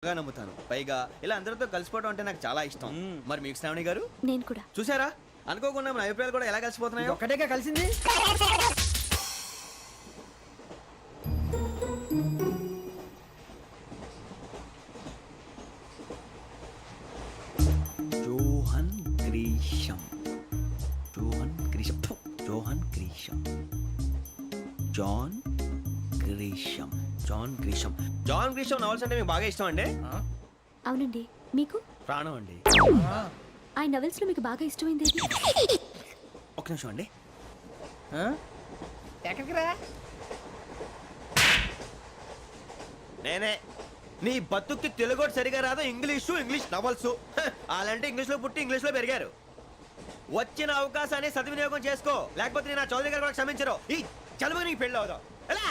బాగా నమ్ముతాను. పైగా ఇలా అందరితో కలిసిపోవడం అంటే నాకు చాలా ఇష్టం. మరి మీకు శ్రావణి గారు? నేను కూడా. చూసారా, అనుకోకుండా మన అభిప్రాయాలు కూడా ఎలా కలిసిపోతున్నాయో. ఒక్కటేగా కలిసింది. John Grisham, John Grisham, John Grisham, John Grisham, John Grisham. John Grisham novels అంటే మీకు బాగా ఇష్టం అండి? అవునండి. మీకు? ప్రాణం అండి. ఆ నవెల్స్ లో మీకు బాగా ఇష్టమైంది ఏది? ఒక నిమిషం అండి. ఎక్కడికి రా? నేనే. నీ బతుక్కి తెలుగు సరిగా రాదు, ఇంగ్లీష్ నవల్స్. అలాంటి ఇంగ్లీష్ లో పుట్టి ఇంగ్లీష్ లో పెరిగారు. వచ్చిన అవకాశాన్ని సద్వినియోగం చేసుకో, లేకపోతే నేను నా చౌదరి గారు కూడా క్షమించరు. ఈ చదువు నీకు పెళ్ళి అవుదాం. ఎలా?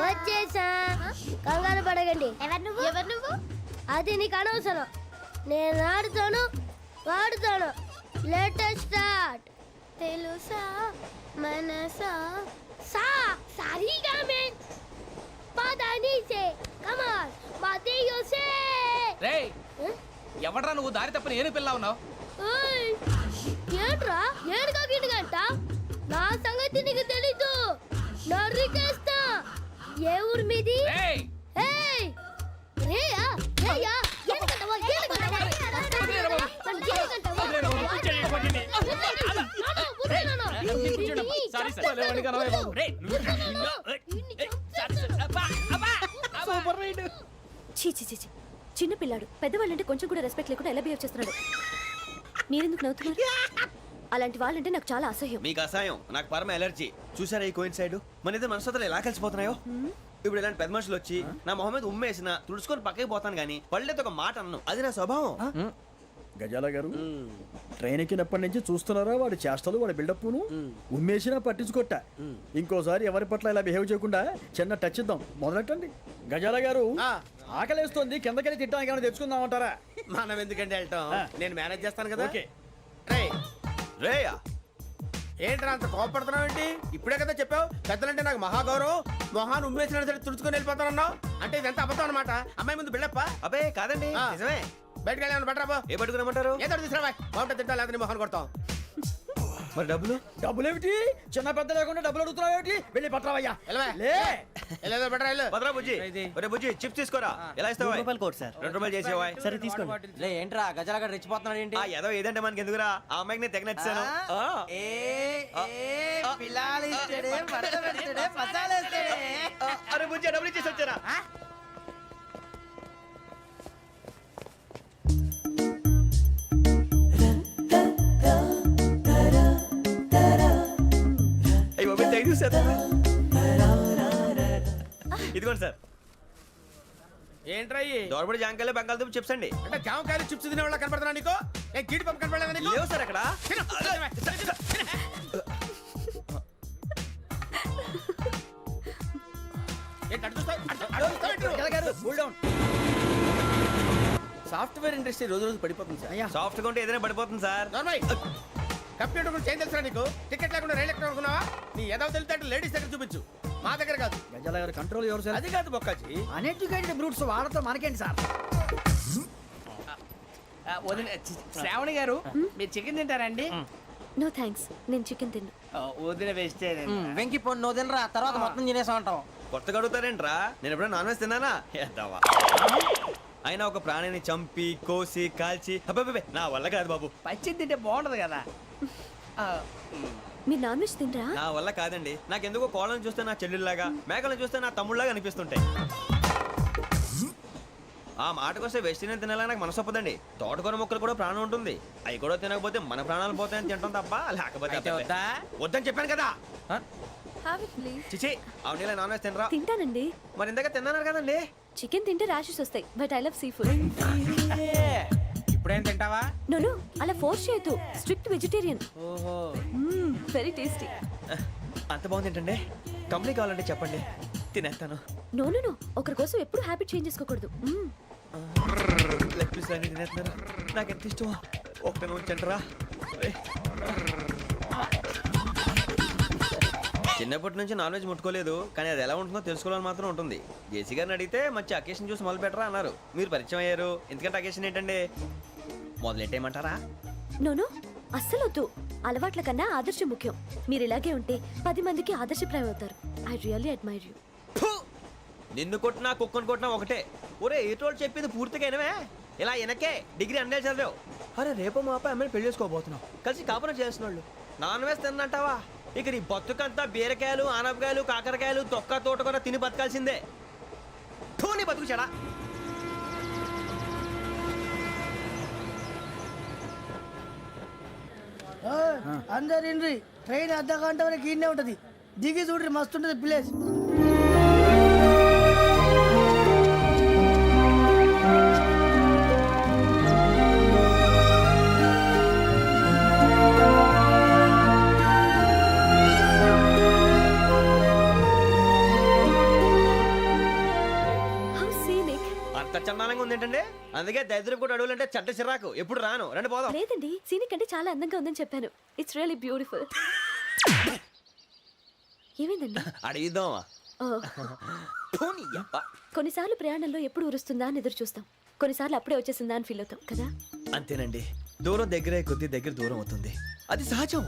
వచ్చేసా, కంగారు పడగండి. ఎవరు నువ్వు? అది నీకు అనవసరం. నేను ఆడుతాను, వాడుతాను. Latest start. తెలుసా మనసా సా సారీగా మే పదని సే కమాన్ బాతియో సే. రేయ్, ఎవడ్రా నువ్వు? దారి తప్పని ఏను పిల్ల ఉన్నావు? ఓయ్, ఏంట్రా ఏడుగా గిడుగంట? నా సంగతి నీకు తెలీదు. నరికేస్తా. ఏ ఊరు మీది? రేయ్, ఏయ్ రేయా రేయా ఏడుగంటవా ఏడుగంటవా సారీ సార్. రేయ్, సూపర్ రైడ్. చీ చీ చీ చీ. చిన్న పిల్లాడు. పెద్దవాళ్ళంటే కొంచెం కూడా రెస్పెక్ట్ లేకుండా ఎలా బిహేవ్ చేస్తున్నాడు. మీరెందుకు నవ్వుతున్నారు? అలాంటి వాళ్ళంటే నాకు చాలా అసహ్యం. మీకు అసహాయం, నాకు పరమ ఎలర్జీ. చూసారా ఈ కోయిన్సైడ్? మన ఇద్దరు మనస్తత్వాలు ఎలా కలిసిపోతున్నాయో. ఇప్పుడు ఇలాంటి పెద్ద మనుషులు వచ్చి నా మొహం మీద ఉమ్మేసిన తుడుచుకొని పక్కకి పోతాను కానీ పళ్ళేతో ఒక మాట అన్ను. అది నా స్వభావం. గజాల గారు, ట్రైన్ ఎక్కినప్పటి నుంచి చూస్తున్నారా వాడి చేష్టలు, వాడి బిల్డప్ను? ఉమ్మేసినా పట్టించుకోట. ఇంకోసారి ఎవరి పట్ల ఇలా బిహేవ్ చేయకుండా చిన్న టచ్ ఇద్దాం. మొదలెట్టండి. గజాల గారు, ఆకలేస్తోంది, కిందకెళ్ళి తిట్టడానికి ఏమైనా తెచ్చుకుందామంటారా? మనం ఎందుకంటే వెళ్తాం, నేను మేనేజ్ చేస్తాను కదా. ఓకే. రేయా, ఏంట్రా అంత కోపడుతున్నావు ఏంటి? ఇప్పుడే కదా చెప్పావు పెద్దలంటే నాకు మహాగౌరవం, మొహాన్ని ఉమ్మేసిన సరే తుడుచుకొని వెళ్ళిపోతానన్నావు. అంటే ఇదంతా అబద్ధం అనమాట. అమ్మాయి ముందు బిల్డప్ప. అబ్బే కాదండి, ఆ. నిజమే. బయటకు వెళ్ళాను బట్రాబో. ఏ పట్టుకురమ్మంటారు? ఏదో తీసుకురా బాగుంటుంది, తింటా లేదా నీ మొహాన్ని కొడతాం. మరి డబ్బులు? డబ్బులేమిటి? చిన్న పెద్ద లేకుండా డబ్బులు అడుగుతున్నావు ఏమిటి? వెళ్ళి పట్టరావయ్యా. వెళ్ళవా? లే. వెళ్ళేదో బట్రా వెళ్ళు. భద్రా బుజ్జి, ఒరే బుజ్జి, చిప్స్ తీసుకోరా. ఎలా ఇస్తావా? Court sir. 2 రూపాయలు చేసేవా? సరే తీసుకోండి. లే ఏంట్రా గజాల గడ రెచ్చిపోతున్నాడు ఏంటి? ఆ ఏదో ఏదంటే మనకి ఎందుకురా, ఆ అమ్మాయికి నేను తెగ నచ్చాను. అరే బుజ్జి, డబ్బులు ఇచ్చేసి వచ్చారా? అయ్యో తెగ చూసేస్తా. ఇదిగోండి సార్. ఏంట్రా ఇయ్యి? దోరబడి జాంకాయలు బంగాళదుంప చిప్స్ అండి. అంటే జామకాయలు చిప్స్ తినే వాళ్ళ కనపడుతున్నా నీకు? ఏ గీడి పంపు కనపడలేదా నీకు? లేవు సార్ అక్కడ. తిను, తిను. ఏంటి అటు చూస్తావు? అటు చూస్తావు ఏంటి? గజాల గారు, కూల్ డౌన్. సాఫ్ట్వేర్ ఇండస్ట్రీ రోజు రోజు పడిపోతుంది సార్. అయ్యా, సాఫ్ట్ గా ఉంటే ఏదైనా పడిపోతుంది సార్. నార్మల్ కంప్యూటర్ గురించి ఏం తెలుసా నీకు? టికెట్ లేకుండా రైలు ఎక్కడ అనుకున్నావా? నీ ఏదో తెలితే లేడీస్ దగ్గర చూపించు, మా దగ్గర కాదు. గజాల గారు, కంట్రోల్ ఎవరు సార్? అది కాదు బొక్కాజీ. అన్ఎడ్యుకేటెడ్ బ్రూట్స్ వాళ్ళతో మనకేంటి సార్? శ్రావణి గారు, మీరు చికెన్ తింటారండి? నో థ్యాంక్స్, నేను చికెన్ తిన్ను. వదిన వేస్తే వెంకి పొన్ను నువ్వు తినరా, తర్వాత మొత్తం తినేసా ఉంటాం. కొత్తగా అడుగుతారేంట్రా? నేను ఎప్పుడైనా నాన్ వెజ్ తిన్నానా? ఎద్దావా. అయినా ఒక ప్రాణిని చంపి కోసి కాల్చి అబ్బబ్బే నా వల్ల కాదు బాబు. పచ్చి తింటే బాగుంటది కదా. మీరు నాన్ వెజ్ తినరా? నా వల్ల కాదండి. నాకెందుకో కోళ్ళని చూస్తే నా చెల్లెళ్ళలాగా, మేకలను చూస్తే నా తమ్ముళ్ళలాగా అనిపిస్తుంటాయి. ఆ మాటకొస్తే వెస్టిరియన్ తినాలని నాకు మనసు ఒప్పదండి. తోటకూర మొక్కలు కూడా ప్రాణం ఉంటుంది. అవి కూడా తినకపోతే మన ప్రాణాలు పోతాయని తింటాం తప్ప లేకపోతే వద్దా? వద్దని చెప్పాను కదా. Have it please. చిచి, అవునీ నాన్ వెజ్ తినరా? తింటానండి. మరి ఇందాక తిన్నాను కదండి. చికెన్ తింటే ర్యాషెస్ వస్తాయి, but I love sea food. ఇప్పుడేం తింటావా? నో అలా ఫోర్స్ చేయొద్దు. Strict vegetarian. ఓహో, వెరీ టేస్టీ. అంత బాగుంది ఏంటండి? కంపెనీ కావాలంటే చెప్పండి, తినేస్తాను. నో ఒకరి కోసం ఎప్పుడు హ్యాబిట్ చేంజ్ చేసుకోకూడదు. లెగ్ పీస్ అన్ని తినేస్తున్నారు. నాకు ఎంత ఇష్టమో. ఒక్క ఉంచండి రా. చిన్నప్పటి నుంచి నాన్ వెజ్ ముట్టుకోలేదు, కానీ అది ఎలా ఉంటుందో తెలుసుకోవాలని మాత్రం ఉంటుంది. జేసీ గారిని అడిగితే మంచి అకేషన్ చూసి మొదలు పెట్టరా అన్నారు. మీరు పరిచయం అయ్యారు, ఎందుకంటే అకేషన్ ఏంటండి మొదలెట్టేయమంటారా? నోను అస్సలు వద్దు. అలవాట్ల కన్నా ఆదర్శం ముఖ్యం. మీరు ఇలాగే ఉంటే 10 మందికి ఆదర్శప్రాయం అవుతారు. I really admire you. ఫు! నిన్ను కొట్టినా కుక్కను కొట్టినా ఒకటే. ఒరే ఏటోళ్ళు చెప్పింది పూర్తిగా వినవే. ఇలా వెనకే డిగ్రీ అన్నే చదివావు. అరే రేపు మా అబ్బాయి అమ్మని పెళ్లి చేసుకోబోతున్నావు, కలిసి కాపురం చేస్తున్నాళ్ళు. Non veg తిన్నంటావా? ఇక నీ బతుకంతా బీరకాయలు, ఆనపకాయలు, కాకరకాయలు, తొక్క తోట కూడా తిని బతకాల్సిందే. నీ బతుకు చెడా. అందరు ఇండ్రి ట్రైన్ అర్ధ గంట వరకు ఇన్నే ఉంటది. దిగి చూడ్రి మస్తు ఉంటది ప్లేస్. How scenic. అంత చందానంగా ఉంది ఏంటంటే, అందుకే దరిద్రం కూడా అడవులంటే చెడ్డ చిరాకు. ఎప్పుడు రాను, రండి పోదాం. లేదండి, సీనిక్ అంటే చాలా అందంగా ఉందని చెప్పాను. It's really beautiful. ఏమైందండి? అడిగిద్దామా? ఓ, కొన్నిసార్లు ప్రయాణంలో ఎప్పుడు ఉరుస్తుందా అని ఎదురు చూస్తాం, కొన్నిసార్లు అప్పుడే వచ్చేసిందా అని ఫీల్ అవుతాం కదా. అంతేనండి, దూరం దగ్గరే కొద్ది దగ్గర దూరం అవుతుంది, అది సహజం.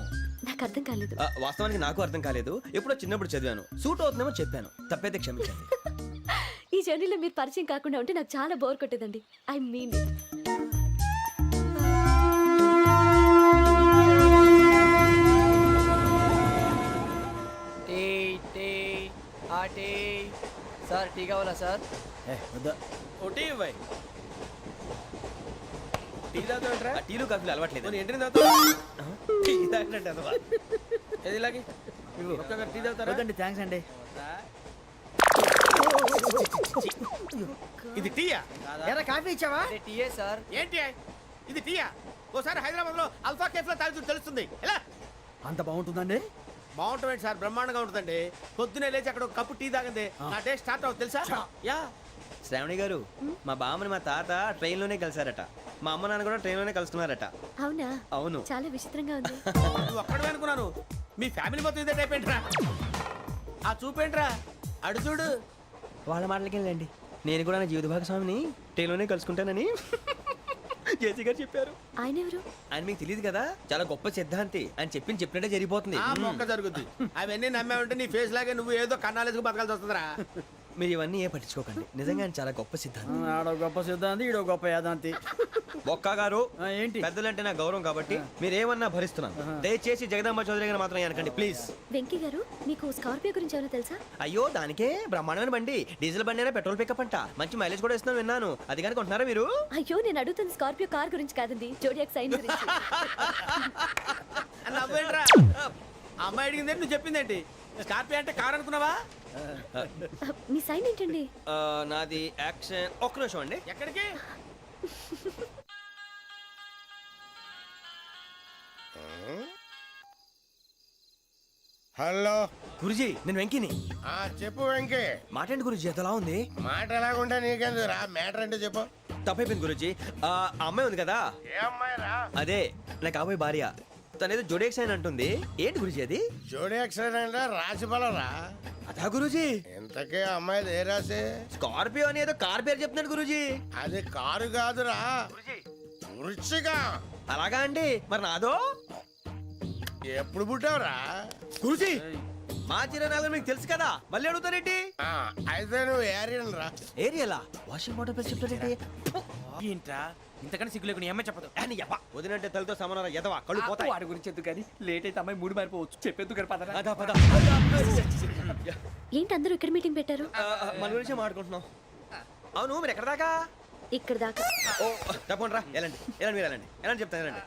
నాకు అర్థం కాలేదు. వాస్తవానికి నాకు అర్థం కాలేదు. ఎప్పుడో చిన్నప్పుడు చదివాను, సూట్ అవుతుందేమో చెప్పాను, తప్పైతే క్షమించండి. ఈ జర్నీలో మీరు పరిచయం కాకుండా ఉంటే నాకు చాలా బోర్ కొట్టేదండి. I mean it. Tea tea ఆ టీ సార్ టీ కావాలా సార్? వద్దా. ఒకటి ఇవ్వాయి. టీ తాగుతావేంట్రా? టీలు కాఫీలు అలవాట్లేదు. పోనీ ఏంటి తాగుతావు? టీ తాగినట్టు అదవా. ఏది ఇలాగే ఒక్కొక్క టీ తాగుతారా? వద్దండి, థ్యాంక్స్ అండి. ఇది టీయా? ఎరా కాఫీ ఇచ్చావా? అదే టీయే సార్. ఏంటి ఇది టీయా? ఓసారి హైదరాబాద్ లో అల్ఫా కేఫ్ లో తాగుతూ తెలుస్తుంది. ఎలా అంత బాగుంటుందండి? బాగుంటుంది సార్, బ్రహ్మాండంగా ఉంటుందండి. పొద్దునే లేచి అక్కడ ఒక కప్పు టీ తాగింది నా డే స్టార్ట్ అవుతుంది తెలుసా? యా. శ్రావణి గారు, మా బామ్మని మా తాత ట్రైన్ లోనే కలిసారట, మా అమ్మ నాన్న కూడా ట్రైన్ లోనే కలుసుకున్నారట. అవునా? అవును. చాలా విచిత్రంగా ఉంది. నువ్వు ఒక్కడే అనుకున్నాను, మీ ఫ్యామిలీ మొత్తం ఇదే టైప్ ఏంట్రా? ఆ చూపేంట్రా, అడు చూడు. వాళ్ళ మాటలకి వెళ్ళండి, నేను కూడా నా జీవిత భాగస్వామిని ట్రైన్ లోనే కలుసుకుంటానని జేసీ గారు చెప్పారు. ఆయన ఎవరు? ఆయన మీకు తెలియదు కదా, చాలా గొప్ప సిద్ధాంతి అని చెప్పినట్టే జరిగిపోతుంది. ఆ మొక్క జరుగుద్ది. అవన్నీ నమ్మే ఉంటే నీ ఫేస్ లాగే నువ్వు ఏదో కన్నాలేసుకు బతకాల్సి వస్తుందిరా. మీరు ఇవన్నీ ఏ పట్టించుకోకండి, నిజంగా ఆయన చాలా గొప్ప సిద్ధాంతి. ఆడో గొప్ప సిద్ధాంతి, ఈడో గొప్ప యాదాంతి. ఒక్క గారు, ఏంటి? పెద్దలంటే నా గౌరవం కాబట్టి మీరేమన్నా భరిస్తున్నాను. దయచేసి జగదాంబ చౌదరి గారు మాత్రం అనకండి ప్లీజ్. వెంకీ గారు, మీకు స్కార్పియో గురించి ఏమైనా తెలుసా? అయ్యో దానికే బ్రహ్మాండమైన బండి, డీజిల్ బండి అయినా పెట్రోల్ పికప్ అంట, మంచి మైలేజ్ కూడా ఇస్తున్నాను విన్నాను. అది కానీ కొంటున్నారా మీరు? అయ్యో, నేను అడుగుతుంది స్కార్పియో కార్ గురించి కాదండి, జోడియాక్ సైన్ గురించి. నవ్వేంట్రా? అమ్మాయి అడిగిందేంటి, నువ్వు చెప్పిందేంటి? స్కార్పియో అంటే కార్ అనుకున్నావా? మీ సైన్ ఏంటండి? నాది యాక్షన్. ఒక్క నిమిషం అండి. ఎక్కడికి? హలో గురుజీ, నేను వెంకీని. చెప్పు వెంకీ. మాట్లాడండి గురుజీ, ఎంతలా ఉంది? మాట ఎలాగుంటా నీకెందుకు రా, మ్యాటర్ అంటే చెప్పు. తప్పైపోయింది గురుజీ. ఆ అమ్మాయి ఉంది కదా, ఏ అమ్మాయి రా? అదే నా కాబోయే భార్య. తనేదో జోడేక్స్ అని అంటుంది. ఏంటి గురుజీ అది? జోడి యాక్సిడెంట్ రాసి రా. అదా గురుజీ? ఇంతకే అమ్మాయి ఏ రాసి? స్కార్పియో అని ఏదో కార్ పేరు చెప్తున్నాడు గురుజీ. అది కారు కాదురా, వృచ్చిక. అలాగా అండి, మరి నాదో? ఎప్పుడు పుట్టావురా? గురుజీ, మా చిరనాలు మీకు తెలుసు కదా, మళ్ళీ అడుగుతారేంటి? అయితే నువ్వు ఏరియన్ రా. ఏరియలా? వాషింగ్ వాటర్ పేరు చెప్తారేంటి? ఏంట్రా ఇంతకన్నా సిగ్గు లేకుండా ఏమై చెప్పదు. వదినంటే తలతో సమానం ఎదవా, కళ్ళు పోతాయి. వాడి గురించి ఎందుకు కానీ లేట్ అయితే అమ్మాయి మూడు మారిపోవచ్చు. చెప్పేందుకు గారు పదరా. అదా పద. ఏంటి అందరూ ఇక్కడ మీటింగ్ పెట్టారు? మన గురించి మాట్లాడుకుంటున్నాం. అవును, మీరు ఎక్కడ దాకా? ఇక్కడ దాకా. ఓ తప్పకుండా రా, వెళ్ళండి వెళ్ళండి, మీరు వెళ్ళండి వెళ్ళండి, చెప్తాను వెళ్ళండి.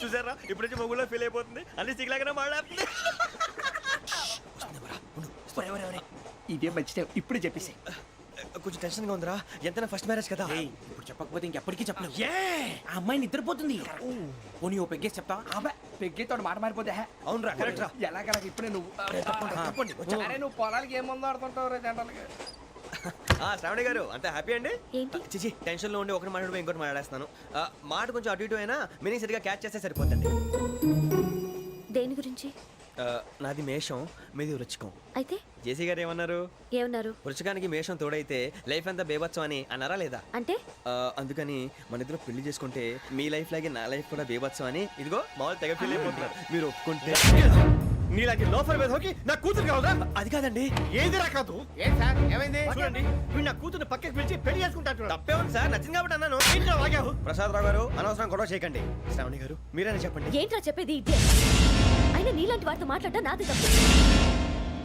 చూసారా, ఇప్పుడు నుంచి మొగుల్లో ఫీల్ అయిపోతుంది, అన్ని సిగ్లాగానే మాట్లాడుతుంది. ఇదే మంచి టైం, ఇప్పుడు చెప్పేసి. కొంచెం టెన్షన్ గా ఉందిరా, ఎంతైనా ఫస్ట్ మ్యారేజ్ కదా. ఇప్పుడు చెప్పకపోతే ఇంకెప్పటికీ చెప్పలేవు. ఆ అమ్మాయి నిద్రపోతుంది. పోనీ ఓ పెగ్గేసి చెప్తావా? అబ్బా పెగ్గేతో మాట మారిపోతే అవునురా, కరెక్ట్ రా. ఎలాగలా ఇప్పుడే నువ్వు తప్పండి. అరే నువ్వు పొలాలకి ఏం ముందు ఆడుతుంటావు రే జనరల్గా. శ్రావణి గారు, అంత హ్యాపీ అండి? ఏంటి? చిచి, టెన్షన్ లో ఉండి ఒకటి మాట్లాడిపోయి ఇంకోటి మాట్లాడేస్తున్నాను. మాట కొంచెం అటు ఇటు అయినా మీనింగ్ సరిగా క్యాచ్ చేస్తే సరిపోతుంది. దేని గురించి? నాది మేషం మీది వృచ్చికం. అయితే జేసీ గారు ఏమన్నారు? ఏమన్నారు? వృచ్చికానికి మేషం తోడైతే లైఫ్ అంతా బేబత్సం అని అన్నారా లేదా? అంటే అందుకని మన ఇద్దరు పెళ్లి చేసుకుంటే మీ లైఫ్ లాగే నా లైఫ్ కూడా బేబత్సం అని ఇదిగో మామూలు తెగ ఫీల్ అయిపోతున్నారు. మీరు ఒప్పుకుంటే నీలాంటి లోఫర్ మీద హోకి నా కూతురు కావదా? అది కాదండి. ఏది రాకాదు. ఏం సార్ ఏమైంది? చూడండి వీడు నా కూతురు పక్కకి పిలిచి పెళ్లి చేసుకుంటాడు. తప్పే ఉంది సార్, నచ్చింది కాబట్టి అన్నాను. ప్రసాద్ రావు గారు అనవసరం గొడవ చేయకండి. శ్రావణి గారు మీరైనా చెప్పండి. ఏంట్రా చెప్పేది? ఇదే అయినా నీలాంటి వారితో మాట్లాడటం నాది తప్పు.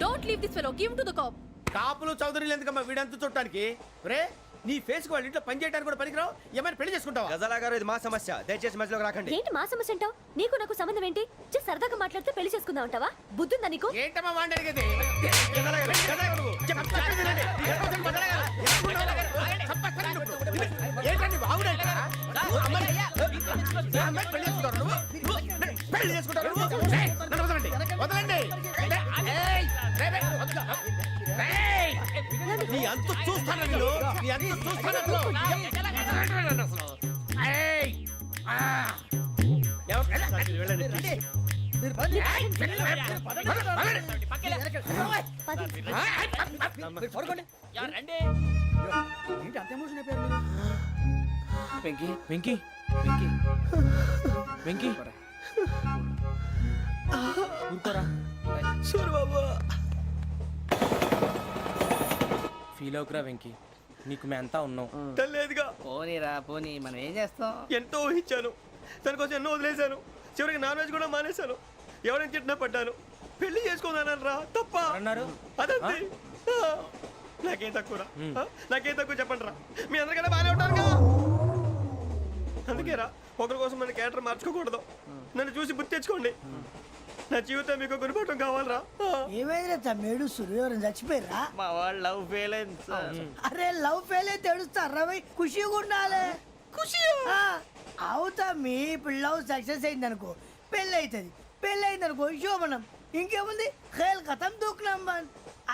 Don't leave this fellow, give to the cop. కాపులు చౌదరులు ఎందుకమ్మా వీడంతా చూడటానికి? రే నీ ఫేస్ కు వాళ్ళ ఇంట్లో పని చేయడానికి కూడా పనికిరావు. ఏమైనా పెళ్లి చేసుకుంటావా? గజాలా గారు ఇది మా సమస్య, దయచేసి మధ్యలోకి రాకండి. ఏంటి మా సమస్య అంటావు? నీకు నాకు సంబంధం ఏంటి? జస్ట్ సరదాగా మాట్లాడితే పెళ్లి చేసుకుందాం అంటావా? బుద్ధుందా నీకు? ఏంటమ్మా వాడిని అడిగేది? ఏంటండి బాగుండండి పెళ్లి చేసుకుంటారు. వదలండి. నీ అంత చూస్తాను వీళ్ళు, నీ అంత చూస్తాను అసలు. వెంకీ వెంకీ వెంకీ వెంకీ ఊరుకోరా. ఫీల్ అవుకురా వెంకీ, నీకు మేమంతా ఉన్నాం. తెలియదుగా. పోనీరా పోనీ, మనం ఏం చేస్తాం? ఎంతో ఊహించాను, తన కోసం ఎన్నో వదిలేశాను. చివరికి నాన్ వెజ్ కూడా మానేశాను. ఎవరైనా తిట్టినా పడ్డాను. పెళ్లి చేసుకుందానని రా తప్ప అన్నారు. అదంతే. నాకేం తక్కువరా? నాకేం తక్కువ చెప్పండి రా. మీ అందరికన్నా బాగానే ఉంటారు కదా. అందుకే రా, ఒకరి కోసం మన క్యారెక్టర్ మార్చుకోకూడదు. నన్ను చూసి గుర్తు తెచ్చుకోండి. నా జీవితం మీకు గురిపటం కావాలరా. ఏమైందిరా తమ్మేడు సూర్యవరం చచ్చిపోయిరా? మా వాళ్ళు లవ్ ఫెయిల్ అయింది సార్. అరే లవ్ ఫెయిల్ అయితే ఏడుస్తారా భయ్? ఖుషిగా ఉండాలి. ఖుషి అవుతా. మీ ఇప్పుడు లవ్ సక్సెస్ అయింది అనుకో పెళ్ళి అవుతుంది. పెళ్ళి అయింది అనుకో శోభనం. ఇంకేముంది? ఖేల్ ఖతం దూకునాం బాన్.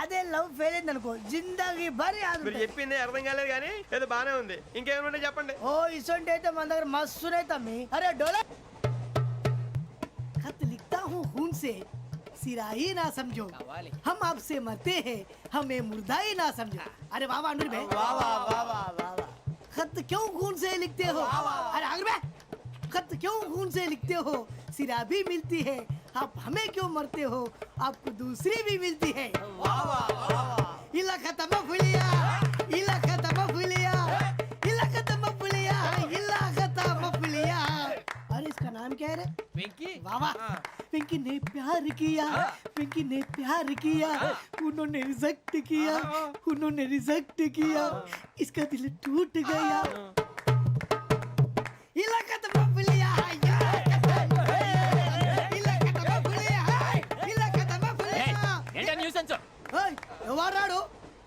అదే లవ్ ఫెయిల్ అయింది అనుకో జిందాగీ భారీ మీరు చెప్పింది అర్థం కాలేదు కానీ ఏదో బానే ఉంది. ఇంకేమైనా చెప్పండి. ఓ ఇసొంటి అయితే మన దగ్గర మస్తునే తమ్మి. అరే డోలా खत लिखता हूँ खून से सिरा ही ना समझो, हम आपसे मरते हैं हमें मुर्दा ही ना समझो. अरे वाह वाह अनुर भाई, वाह वाह वाह वाह वाह. खत क्यों खून से लिखते हो? अरे अनुर भाई, खत क्यों खून से लिखते हो? सिरा भी मिलती है, आप हमें क्यों मरते हो? आपको दूसरी भी मिलती है. वाह वाह वाह. इला खत्म फुलिया, इला खत्म फुलिया, इला खत्म फुलिया, इला खत्म फुलिया. अरे इसका नाम क्या है रे? వెంకీ वाह पिंकी ने प्यार किया, पिंकी ने प्यार किया, उन्होंने रिजेक्ट किया, उन्होंने रिजेक्ट किया, इसका दिल टूट गया. इलाका तो बबलिया, इलाका तो बबलिया, इलाका तो बबलिया. ఏంటా న్యూసెన్స్? ओए ఎవరాడు?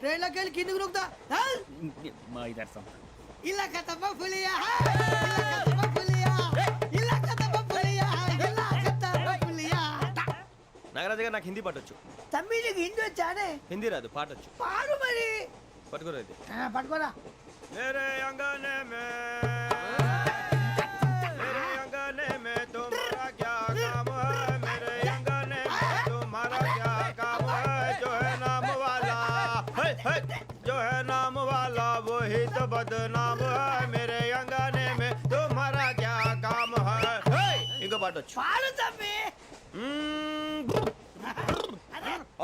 ట్రైన్ లోకి వెళ్ళి కిందికి రుకుతా. మా ఇదర్సం ఇలాకా तो बबलिया, इलाका तो बबलिया, इलाका तो बबलिया, इलाका तो बबलिया. నాగరాజు గారు నాకు హిందీ పాటొచ్చు. తమ్మి నీకు హిందీ వచ్చానే? హిందీ రాదు, పాటొచ్చు. పాడు మరి. పట్టుకోలేదు. పట్టుకోరా. मेरे अंगने में मेरे अंगने में तुम्हारा क्या काम है? मेरे अंगने में तुम्हारा क्या काम है? जो है नाम वाला जो है नाम वाला वही तो बदनाम है. मेरे अंगने में तुम्हारा क्या काम है? इनको पाटो. పాడు తమ్మి.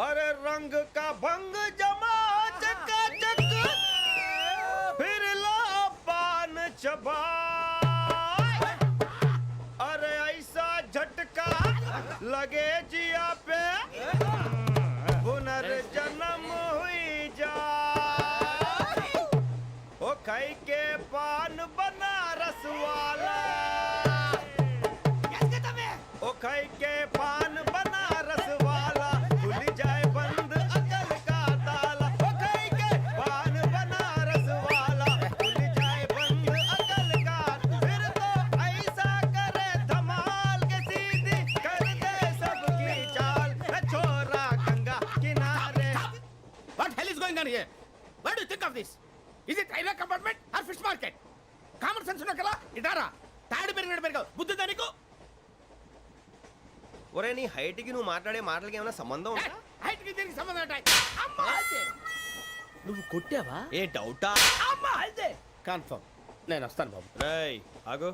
अरे रंग का भंग जमा चकाचक फिर ला पान चबा. अरे ऐसा झटका लगे जिया पे पुनर्जन्म हुई जा. ओ खाई के पान बनारस वाला, ओ खाई के पान बनारस वाला खुल जाए बंद अकल का ताला. ओ खाई के पान बनारस वाला खुल जाए बंद अकल का. फिर तो ऐसा करे धमाल के सीधी कर दे सबकी चाल. छोरा गंगा किनारे. What hell is going on here? What do you think of this? Is it railway compartment or fish market? Common sense ఉన్న కదా ఇటారా తాడు పెరిగినట్టు పెరిగావు. బుద్ధి దానికి ఒరే నీ హైట్ కి నువ్వు మాట్లాడే మాటలకి ఏమైనా సంబంధం ఉందా? హైట్ కి దీనికి సంబంధం ఉంటాయి. అమ్మా అదే. నువ్వు కొట్టావా? ఏ డౌటా? అమ్మా అదే. కన్ఫర్మ్. నేను వస్తాను బాబు. రేయ్ ఆగు,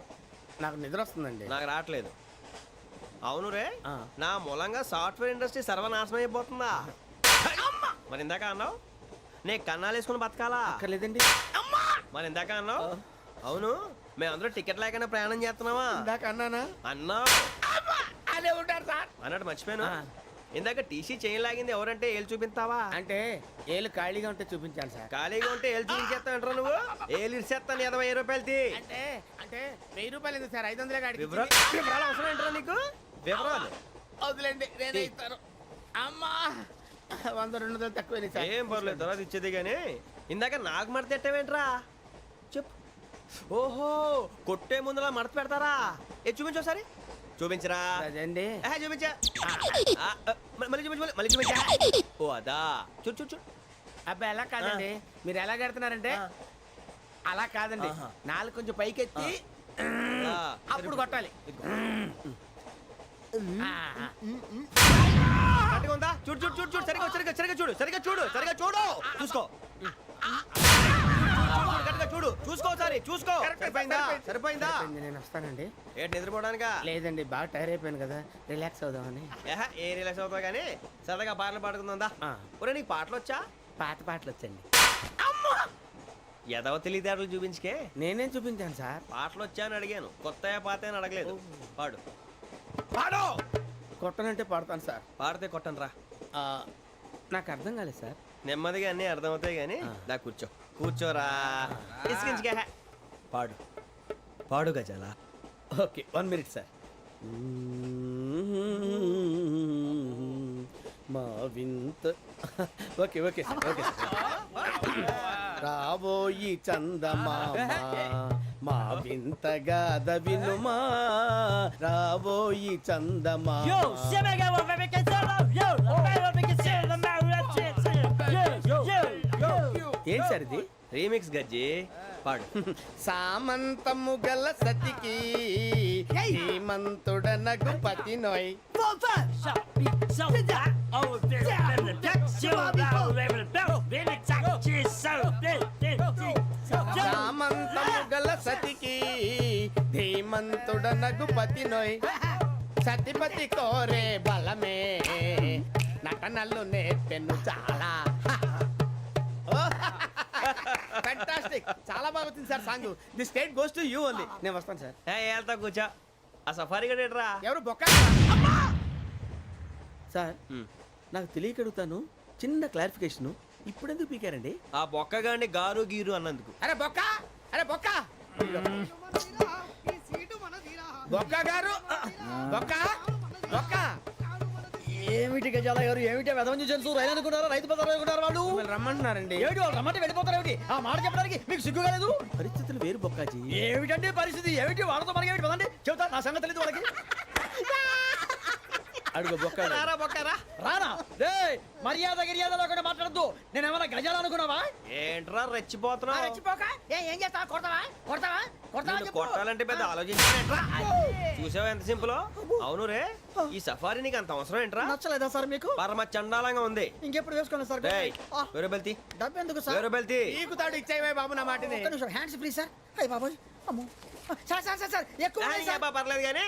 నాకు నిద్ర వస్తుందండి. నాకు రావట్లేదు. అవును రే, ఆ. నా మూలంగా సాఫ్ట్వేర్ ఇండస్ట్రీ సర్వనాశనం అయిపోతుందా? మరి ఇందాక అన్నావు నే కన్నాలు వేసుకుని బతకాలా? అక్కర్లేదండి. మరి ఇందాక అన్నావు అవును మేమందరూ టికెట్ లేకుండా ప్రయాణం చేస్తున్నావా? ఇందాక అన్నానా? అన్నావు. అదే ఉంటారు సార్. అన్నట్టు మర్చిపోయాను. ఆ. ఇందాక టీసీ చేయి లాగింది ఎవరంటే ఏళ్ళు చూపిస్తావా? అంటే ఏళ్ళు ఖాళీగా ఉంటే చూపించాను సార్. ఖాళీగా ఉంటే ఏళ్ళు చూపించేస్తానంటారా నువ్వు? ఏళ్ళు ఇచ్చేస్తాను 20 రూపాయలది. అంటే అంటే 1000 రూపాయలు ఎందుకు సార్? 500 కాడికి వివరాలు అవసరం ఏంటరా నీకు? వివరాలు వదిలేండి, నేనే ఇస్తాను. అమ్మా 100 200 తక్కువ సార్. ఏం పర్లేదు, తర్వాత ఇచ్చేది కానీ ఇందాక నాకు మడత పెట్టావేంట్రా? చెప్పు. ఓహో, కొట్టే ముందులా మడత పెడతారా? ఏ చూపించు ఒకసారి. చూపించరా? అదండి. చూపించా. మళ్ళీ చూపించు, మళ్ళీ చూపించా. ఓ అదా, చూడు చూడు చూడు. అబ్బాయి ఎలా కాదండి, మీరు ఎలా కడుతున్నారంటే అలా కాదండి. ఆహా. నాలుగు కొంచెం పైకెత్తి ఆ, అప్పుడు కొట్టాలి. కరెక్ట్గా ఉందా? చూడు చూడు చూడు చూడు, సరిగా సరిగా సరిగా చూడు, సరిగా చూడు, సరిగా చూడు, చూసుకో. కరెక్ట్గా చూడు, చూసుకో ఒకసారి, చూసుకో. సరిపోయిందా? సరిపోయిందా? నేను వస్తానండి. ఏంటి నిద్రపోవడానికా? లేదండి, బాగా టైర్ అయిపోయాను కదా, రిలాక్స్ అవుదామని. ఏ రిలాక్స్ అవుతావు కానీ సరదాగా పాటలు పాడుకుందా? ఆ. ఒరే నీకు పాటలు వచ్చా? పాత పాటలు వచ్చండి. ఎదవ తెలివితేటలు చూపించుకే. నేనేం చూపించాను సార్? పాటలు వచ్చా అని అడిగాను, కొత్త పాత అని అడగలేదు. పాడు పాడు. కొట్టనంటే పడతాను సార్. పాడితే కొట్టను రా. నాకు అర్థం కాలేదు సార్. నెమ్మదిగా అన్నీ అర్థమవుతాయి కానీ దా కూర్చో. కూర్చోరా. ఇసుకించుకే. పాడు పాడు గజాల. Okay, 1 minute sir. మా వింత. Okay okay sir, okay sir. రాబోయి చందమామ మా వింతగా వినుమా, రాబోయి చందమామ. ఏం సార్ ఇది? రీమిక్స్ గజ్జి. పాడు. సామంతము గల సతికి హేమంతుడనగు పతి నోయ్. సామంతము గల సతికి ధీమంతుడనగు పతి నోయ్. సతిపతి కోరే బలమే నటనలు నేర్పెను చాలా. ఫ్యాంటాస్టిక్, చాలా బాగా వచ్చింది sir song. The state goes to you only. నేను వస్తాను సార్. వెళ్తా కూర్చో. ఆ సఫారీ గడేట్రా. ఎవరు బొక్క సార్? నాకు తెలియక అడుగుతాను, చిన్న క్లారిఫికేషన్. ఇప్పుడు ఎందుకు పీకారండి? ఆ బొక్కగాండి గారు గీరు అన్నందుకు. అరే బొక్క, అరే బొక్క, బొక్క గారు, బొక్క బొక్క. ఏమిటి గజాల గారు, ఏమిటి వెదవం చూసాను రైలు అనుకున్నారా? రైతు బజార్ అనుకున్నారు వాళ్ళు. మిమ్మల్ని రమ్మంటున్నారండి. ఏమిటి వాళ్ళు రమ్మంటే వెళ్ళిపోతారు? ఏమిటి ఆ మాట చెప్పడానికి మీకు సిగ్గు కాలేదు? పరిస్థితులు వేరు బొక్కాజీ. ఏమిటండి పరిస్థితి? ఏమిటి వాళ్ళతో మనకి ఏమిటి పదండి చెబుతా, నా సంగతి తెలియదు వాళ్ళకి. అడుగు బొక్క. రారా బొక్కరా. రానా రే, మర్యాద గిర్యాద లేకుండా మాట్లాడద్దు. నేను ఏమన్నా గజాలు అనుకున్నావా? ఏంట్రా రెచ్చిపోతున్నావు? ఏం చేస్తా? కొడతావా కొడతావా కొడతావా నిన్ను చెప్పు. కొట్టాలంటే పెద్ద ఆలోచించావేంట్రా? చూసావా ఎంత సింపుల్? అవును రే, ఈ సఫారీ నీకు అంత అవసరం ఏంట్రా? నచ్చలేదా సార్ మీకు? పరమ చండాలంగా ఉంది. ఇంకెప్పుడు వేసుకోండి సార్. డేయ్, వేరే బెల్తి, డబ్బు ఎందుకు సార్? వేరే బెల్తి. నీకు తాడు ఇచ్చాయి బాబు నా మాటని. ఒక్క నిమిషం, హ్యాండ్స్ ఫ్రీ సార్. అయ్య బాబోయ్, అమ్మో. సార్ సార్ సార్ సార్ ఎక్కువ ఉన్నాయి సార్. పర్లేదు కానీ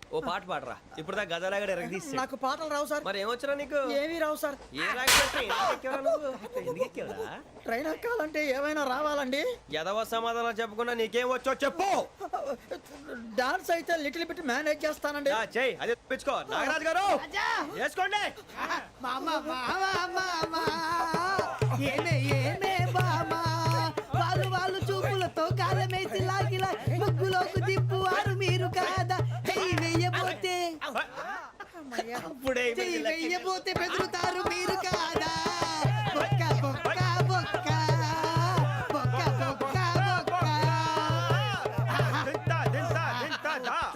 ఓ పాట పాడరా. ఇప్పుడు దా గదలాగడ ఎరగదీసి. నాకు పాటలు రావు సార్. మరి ఏమొచ్చరా నీకు? ఏమీ రావు సార్. ఏ రాకపోతే ఎందుకు ఎక్కేవరా నువ్వు? ఎందుకు ఎక్కేవరా? ట్రైన్ ఎక్కాలంటే ఏమైనా రావాలండి. ఎదవ సమాధానం చెప్పకుండా నీకేం వచ్చో చెప్పు. డాన్స్ అయితే లిటిల్ బిట్ మేనేజ్ చేస్తానండి. చెయ్యి, అదే తెప్పించుకో. నాగరాజు గారు వేసుకోండి. మామా మామా మామా ఏమే ఏమే బామా, వాళ్ళు చూపులతో కాలమేసి లాగిలా ముగ్గులోకి తిప్పువారు మీరు కాదా? చెయ్యి వెయ్యబోతే అప్పుడే చెయ్యి వెయ్యబోతే బెదురుతారు మీరు కాదా? బొక్క బొక్క బొక్క బొక్క బొక్క బొక్క.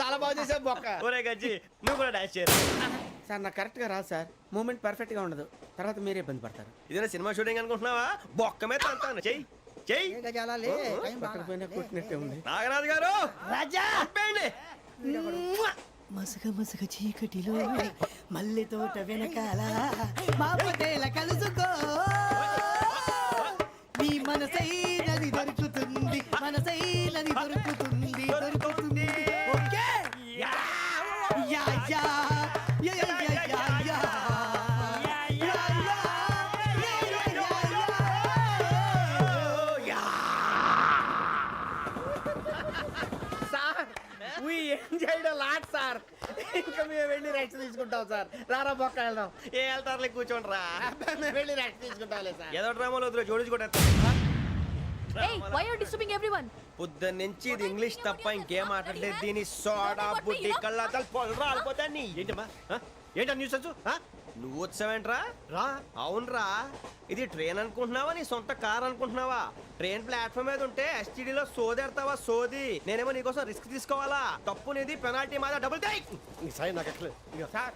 చాలా బాగా చేసావు బొక్క. ఒరే గజ్జి, నువ్వు కూడా డాన్స్ చేయరు. సార్ నాకు కరెక్ట్ గా రాదు సార్. మూమెంట్ పర్ఫెక్ట్ గా ఉండదు, తర్వాత మీరే ఇబ్బంది పడతారు. ఇదేనా సినిమా షూటింగ్ అనుకుంటున్నావా? బొక్క మీద అంటాను. చెయ్యి చెయ్యి. పక్కన పోయినా కొట్టినట్టే ఉంది. నాగరాజు గారు రాజా ఆపేయండి. మసక మసక చీకటిలో మల్లె తోట వెనకాల మా పటేల కలుసుకో నీ మనసైనది దొరుకుతుంది మనసైనది దొరుకుతుంది దొరుకుతుంది okay yeah yeah yeah yeah yeah yeah yeah sir we enjoyed a lot sir. ఇంకా మేము వెళ్ళి రెస్ట్ తీసుకుంటాం సార్. రారా బొక్క వెళ్దాం. ఏ వెళ్తారులే కూర్చోండి రా. అబ్బా, మేము వెళ్ళి రెస్ట్ తీసుకుంటాంలే సార్. ఏదో డ్రామాలో వద్దులే జోడించుకుంటా. Hey, why are you disturbing everyone? పొద్దున్న నుంచి ఇది ఇంగ్లీష్ తప్ప ఇంకేం మాట్లాడలేదు. దీని సోడా బుద్ధి కళ్ళ పొలు రాలిపోతా నీ. ఏంటమ్మా ఏంటా న్యూస్ నువ్వు వచ్చావేంట్రా? రా. అవునరా, ఇది ట్రైన్ అనుకుంటున్నావా నీ సొంత కార్ అనుకుంటున్నావా? ట్రైన్ ప్లాట్ఫామ్ మీద ఉంటే ఎస్టీడీలో సోదేడతావా సోది. నేనేమో నీకోసం రిస్క్ తీసుకోవాలా? తప్పు నీది, పెనాల్టీ మాదా, డబుల్ టై. సార్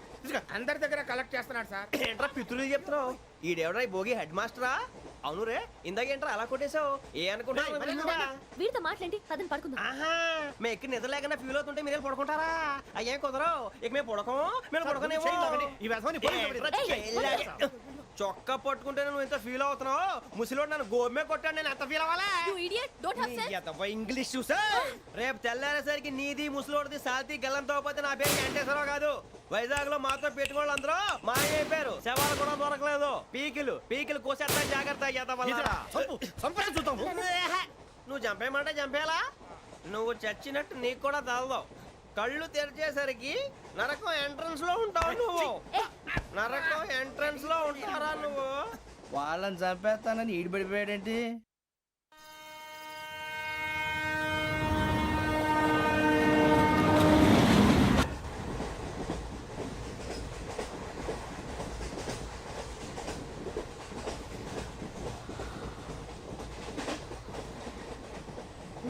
అందరి దగ్గర కలెక్ట్ చేస్తున్నాడు సార్. ఏంట్రా పితులు చెప్తున్నావు? ఈడెవడ్రా ఈ భోగి హెడ్ మాస్టరా? అవును రే, ఇందాకేంట్రా అలా కొట్టేశావు? ఏ అనుకుంటున్నావు? వీరితో మాట్లాడి పదని పడుకుందాం. ఆహా, మేము ఎక్కడ నిద్ర లేకుండా ఫీల్ అవుతుంటే మీరు పడుకుంటారా? అయ్యేం కుదరవు. ఇక మేము పడకం, మేము పడకనేమో. చొక్కా పట్టుకుంటే నువ్వు ఎంత ఫీల్ అవుతున్నావు? ముసలివాడు నన్ను గోమే కొట్టాడు, నేను ఎంత ఫీల్ అవ్వాలా? You idiot! Don't have sense. English చూసా. రేపు తెల్లారేసరికి నీది ముసలివాడిది సాతి గల్లంతో పోతే నా పేరు వెంకటేశ్వరరావు కాదు. వైజాగ్ లో మాతో పెట్టుకోళ్ళు అందరూ మాయైపోయారు. శవాలు కూడా దొరకలేదు. పీకిలు కోసేస్తా జాగ్రత్త. నువ్వు చంపేయమంటే చంపేలా? నువ్వు చచ్చినట్టు నీకు కూడా తగదు. కళ్ళు తెరిచేసరికి నరకం ఎంట్రన్స్ లో ఉంటావు నువ్వు. నరకం ఎంట్రన్స్ లో ఉంటారా నువ్వు? వాళ్ళని చంపేస్తానని ఈడిపడిపోయాడేంటి?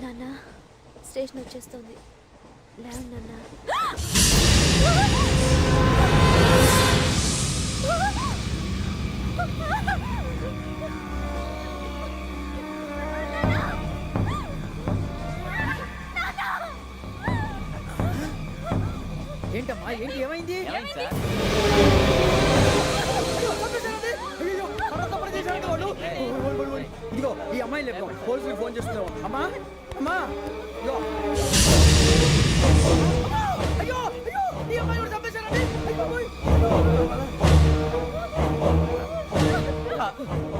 నాన్న స్టేషన్ వచ్చేస్తుంది. లేవండి నాన్న. ఏంటమ్మా ఏంటి ఏమైంది? ఇదిగో ఈ అమ్మాయి లేదు, పోలీసులకు ఫోన్ చేస్తున్నావు. అమ్మా అమ్మా ఇదిగో. అయ్యో అయ్యో ఈ అమ్మాయి కూడా చంపేశారండి.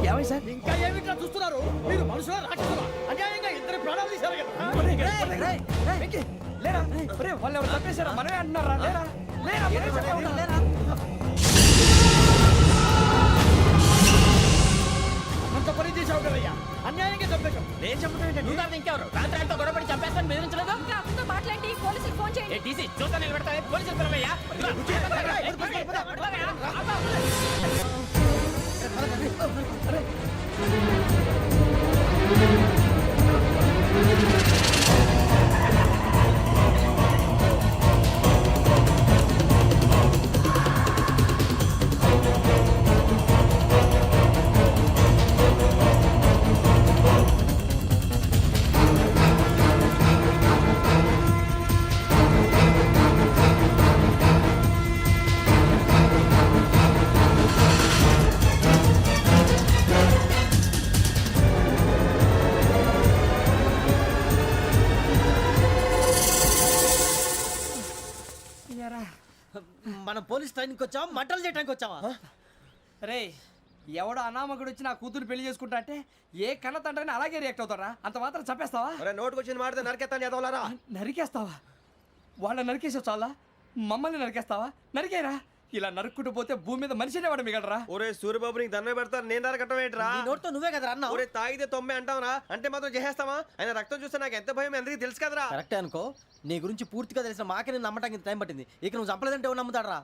ఏమైంది సార్? ఇంకా ఏమిట్లా చూస్తున్నారు? మీరు మనుషుల రాక్షసులా? అన్యాయంగా ఇద్దరు ప్రాణాలు తీశారు కదా. లేరా వాళ్ళు ఎవరు చంపేశారా? మనమే అంటున్నారా? లేరా అంత పని చేసావు కదయ్యా, అన్యాయంగా చంపేశావు. నేను చెప్పడం నువ్వు కాదు ఇంకెవరు? రాత్రి ఆయనతో గొడవపడి చంపేస్తాను బెదిరించలేదు? ఇంకా అతనితో మాట్లాడి పోలీసులకు ఫోన్ చేయండి. టీసీ చూస్తా నిలబెడతా. పోలీసులు పిలవయ్యా. మనం పోలీస్ ట్రైనింగ్కి వచ్చావా, మంటలు చేయడానికి వచ్చావా? రే ఎవడో అనామకుడు వచ్చి నా కూతురు పెళ్లి చేసుకుంటా అంటే ఏ కన్న తండ్రిని అలాగే రియాక్ట్ అవుతారా? అంత మాత్రం చంపేస్తావా? నోటుకు వచ్చింది మాడితే నరకెత్తాను చదవాలరా. నరికేస్తావా? వాళ్ళ నరికేసావు చాలా, మమ్మల్ని నరికేస్తావా? నరికేరా. ఇలా నరుక్కుంటూ పోతే భూమి మీద మనిషినే వాడు మిగలరా? ఒరే సూర్యబాబు నీకు దండ పెడతాను, నేను నరకటం ఏంట్రా? నోటితో నువ్వే కదా అన్నా. ఒరే తాగితే తొమ్మే అంటావురా, అంటే మాత్రం చేసేస్తావా? ఆయన రక్తం చూస్తే నాకు ఎంత భయం అందరికీ తెలుసు కదరా. కరెక్టే అనుకో, నీ గురించి పూర్తిగా తెలిసిన మాకే నేను నమ్మటానికి టైం పట్టింది. ఇక నువ్వు చంపలేదంటే ఎవరు నమ్ముతాడరా?